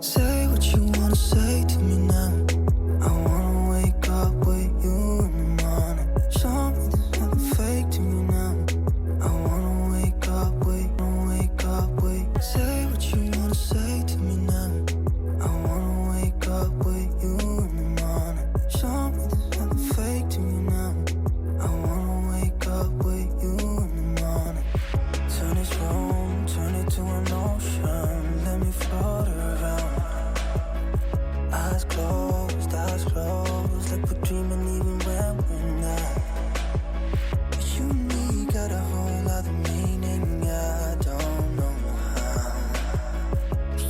Say what you wanna say to me now. I wanna wake up with you in the morning. Show me there's nothing fake to me now. I wanna wake up with. Say what you wanna say to me now. I wanna wake up with you in the morning. Show me there's nothing fake to me now. I wanna wake up with you in the morning. Turn this room, turn it to an ocean. Let me float around. Eyes closed, like we're dreaming even when we're not. But you and me got a whole other meaning, I don't know how.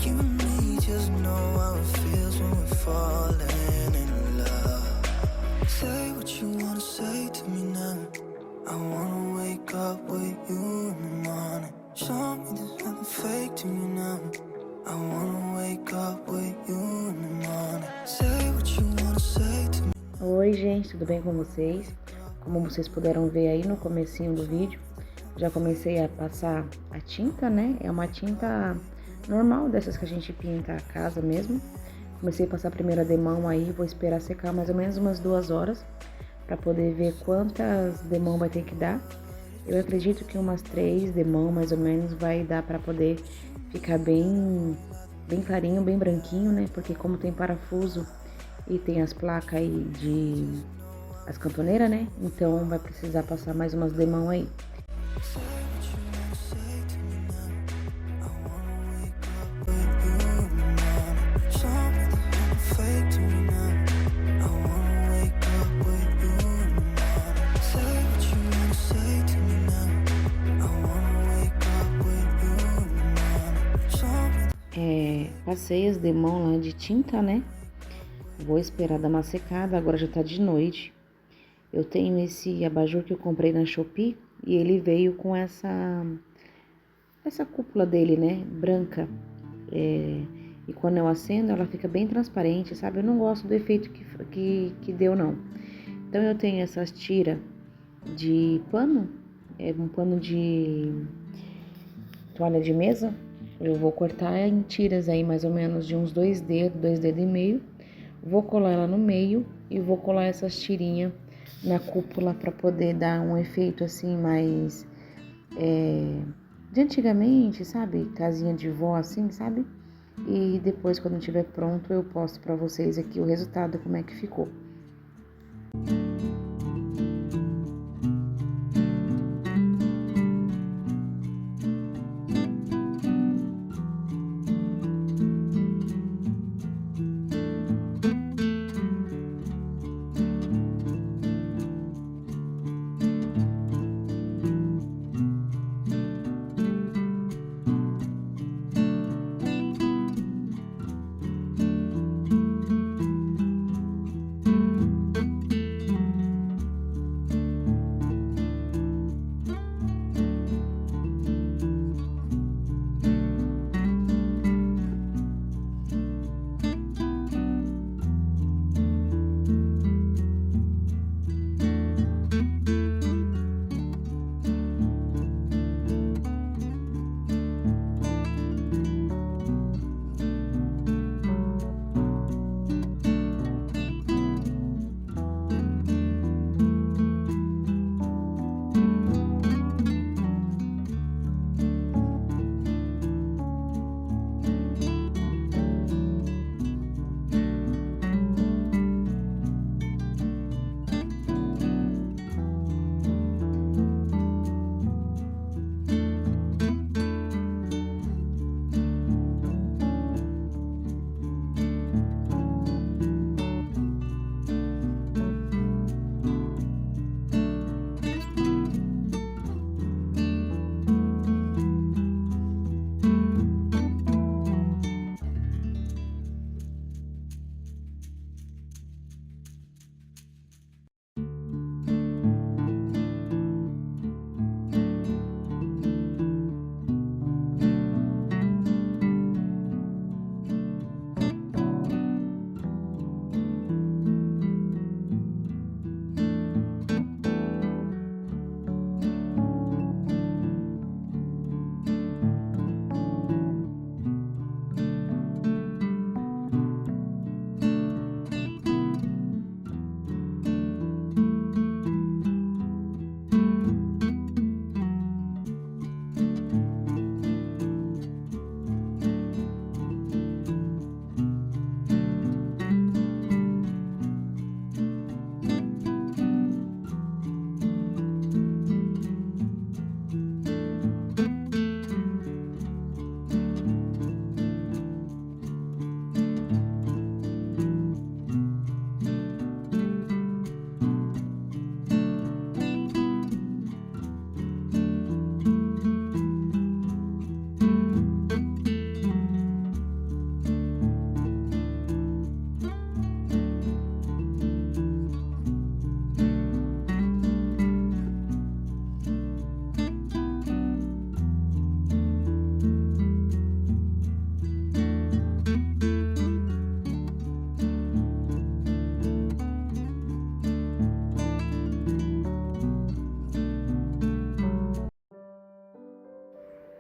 You and me just know how it feels when we're falling in love. Say what you wanna say to me now. I wanna wake up with you in the morning. Show me there's nothing fake to me now. I wanna wake up with you in the morning. Say what you wanna say to me. Oi gente, tudo bem com vocês? Como vocês puderam ver aí no comecinho do vídeo, já comecei a passar a tinta, né? É uma tinta normal, dessas que a gente pinta a casa mesmo. Comecei a passar a primeira demão aí, vou esperar secar mais ou menos umas 2 horas para poder ver quantas demão vai ter que dar. Eu acredito que umas 3 demão mais ou menos vai dar para poder ficar bem clarinho, bem branquinho, né? Porque como tem parafuso e tem as placas aí as cantoneiras, né? Então vai precisar passar mais umas demão aí. Passei as demão lá de tinta, né? Vou esperar dar uma secada, agora já tá de noite. Eu tenho esse abajur que eu comprei na Shopee e ele veio com essa cúpula dele, né? Branca. E quando eu acendo, ela fica bem transparente, sabe? Eu não gosto do efeito que deu, não. Então, eu tenho essas tiras de pano, um pano de toalha de mesa. Eu vou cortar em tiras aí mais ou menos de uns 2 dedos e meio. Vou colar ela no meio e vou colar essas tirinhas na cúpula para poder dar um efeito assim mais de antigamente, sabe? Casinha de vó assim, sabe? E depois, quando estiver pronto, eu posto para vocês aqui o resultado, como é que ficou.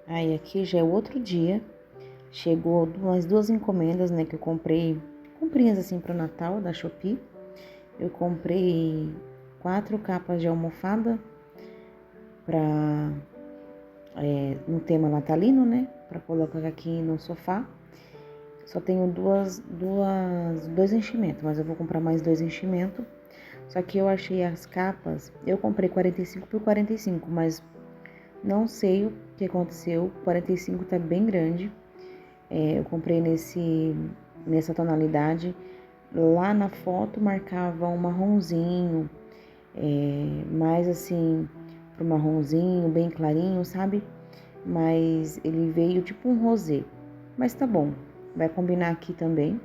Aí aqui já é outro dia, chegou umas 2 encomendas, né, que eu comprei, comprinhas assim pro Natal da Shopee. Eu comprei 4 capas de almofada para no tema natalino, né, para colocar aqui no sofá. Só tenho dois enchimentos, mas eu vou comprar mais 2 enchimentos. Só que eu achei as capas, eu comprei 45 por 45, mas não sei o que aconteceu, 45 tá bem grande. Eu comprei nessa tonalidade. Lá na foto marcava um marronzinho, mais assim, pro marronzinho, bem clarinho, sabe? Mas ele veio tipo um rosé. Mas tá bom, vai combinar aqui também.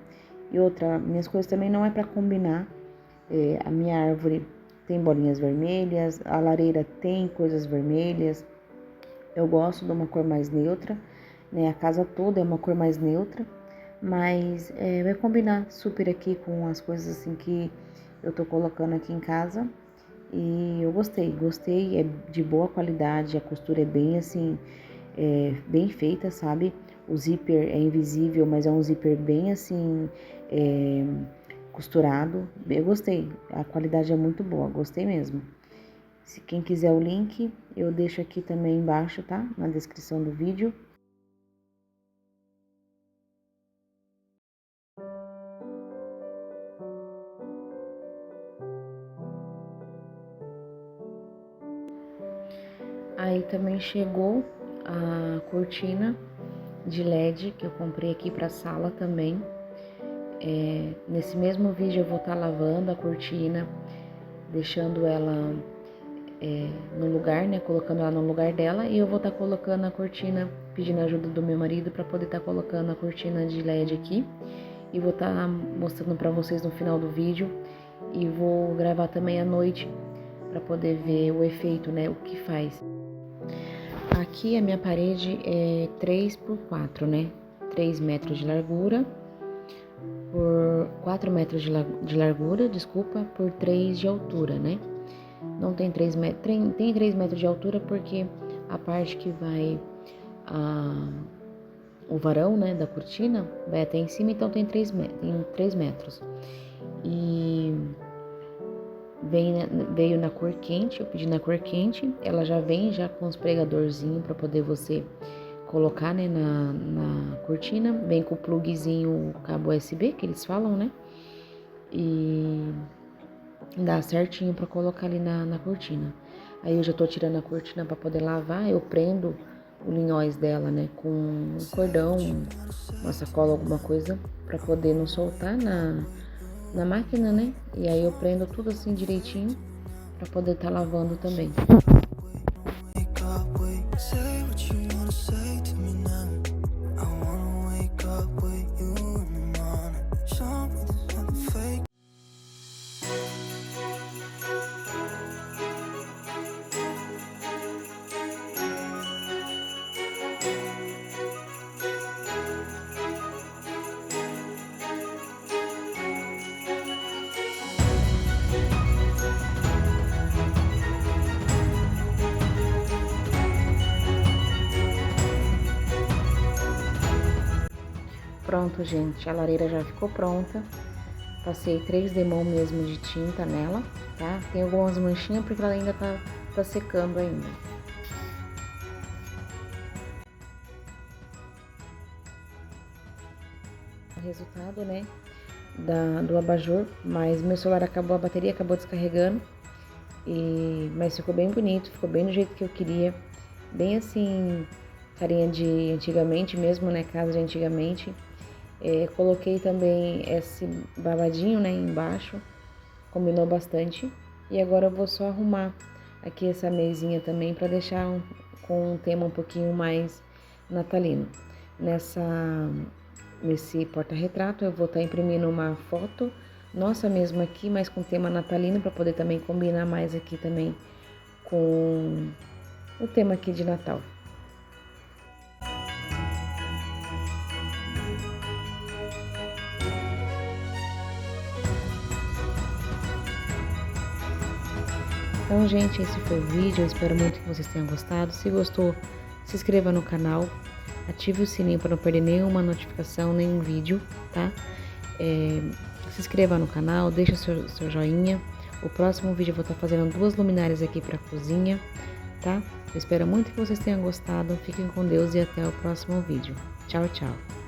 E outra, minhas coisas também não é para combinar. A minha árvore tem bolinhas vermelhas, a lareira tem coisas vermelhas. Eu gosto de uma cor mais neutra, né? A casa toda é uma cor mais neutra, mas vai combinar super aqui com as coisas assim que eu tô colocando aqui em casa. E eu gostei, é de boa qualidade, a costura é bem assim, bem feita, sabe? O zíper é invisível, mas é um zíper bem assim, costurado. Eu gostei, a qualidade é muito boa, gostei mesmo. Se quem quiser o link, eu deixo aqui também embaixo, tá? Na descrição do vídeo. Aí também chegou a cortina de LED que eu comprei aqui pra sala também. Nesse mesmo vídeo eu vou estar lavando a cortina, deixando ela no lugar, né, colocando ela no lugar dela, e eu vou estar colocando a cortina, pedindo ajuda do meu marido para poder estar colocando a cortina de LED aqui, e vou estar mostrando para vocês no final do vídeo, e vou gravar também à noite para poder ver o efeito, né, o que faz. Aqui a minha parede é 3x4, né, 3 metros de largura, por 4 metros de largura, desculpa, por 3 de altura, né? Não tem 3 metros, tem 3 metros de altura porque a parte que vai o varão, né, da cortina vai até em cima, então tem 3 metros. E veio na cor quente, eu pedi na cor quente, ela já vem já com os pregadorzinhos para poder você colocar, né, na cortina, vem com o plugzinho, o cabo USB que eles falam, né, e dá certinho para colocar ali na cortina. Aí eu já tô tirando a cortina para poder lavar, eu prendo o linhóis dela, né, com um cordão, uma sacola, alguma coisa, para poder não soltar na máquina, né, e aí eu prendo tudo assim direitinho para poder estar lavando também. Wake up, wait, say what you wanna say to me now. I wanna wake up with you in the morning. Show me there's nothing fake. Pronto, gente, a lareira já ficou pronta. Passei 3 demão mesmo de tinta nela, tá? Tem algumas manchinhas porque ela ainda tá secando ainda. O resultado, né, do abajur, mas meu celular acabou, a bateria acabou descarregando. Mas ficou bem bonito, ficou bem do jeito que eu queria. Bem assim, carinha de antigamente mesmo, né, casa de antigamente. Coloquei também esse babadinho, né, embaixo, combinou bastante. E agora eu vou só arrumar aqui essa mesinha também para deixar com um tema um pouquinho mais natalino. Nesse porta-retrato eu vou estar imprimindo uma foto nossa mesmo aqui, mas com tema natalino, para poder também combinar mais aqui também com o tema aqui de Natal. Então, gente, esse foi o vídeo, eu espero muito que vocês tenham gostado. Se gostou, se inscreva no canal, ative o sininho para não perder nenhuma notificação, nenhum vídeo, tá? Se inscreva no canal, deixa o seu joinha. O próximo vídeo eu vou estar fazendo 2 luminárias aqui para a cozinha, tá? Eu espero muito que vocês tenham gostado. Fiquem com Deus e até o próximo vídeo. Tchau, tchau!